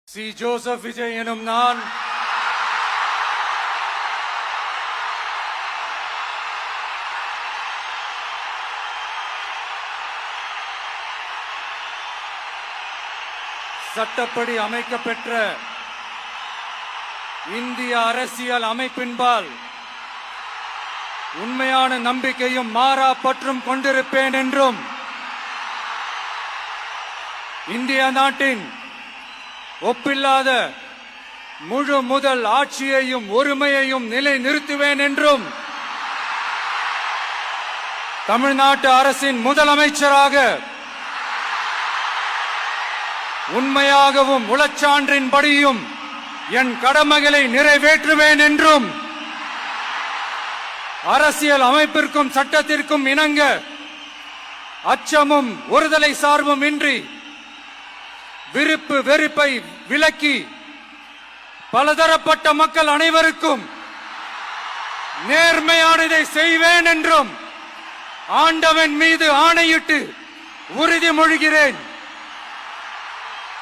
C Joseph Vijay எனும் நான் சட்டப்படி அமைக்கப்பெற்ற இந்திய அரசியல் அமைப்பின்பால் உண்மையான நம்பிக்கையும் மாறா பற்றும் கொண்டிருப்பேன் என்றும் இந்திய நாட்டின் ஒப்பில்லாத முழு முதல் ஆட்சியையும் ஒருமையையும் நிலைநிறுத்துவேன் என்றும் தமிழ்நாட்டு அரசின் முதலமைச்சராக உண்மையாகவும் உளச்சான்றின்படியும் என் கடமைகளை நிறைவேற்றுவேன் என்றும் அரசியல் அமைப்பிற்கும் சட்டத்திற்கும் இணங்க அச்சமும் ஒருதலை சார்பும் இன்றி விருப்பு வெறுப்பை விலக்கி பலதரப்பட்ட மக்கள் அனைவருக்கும் நேர்மையானதை செய்வேன் என்றும் ஆண்டவன் மீது ஆணையிட்டு உறுதிமொழிகிறேன்.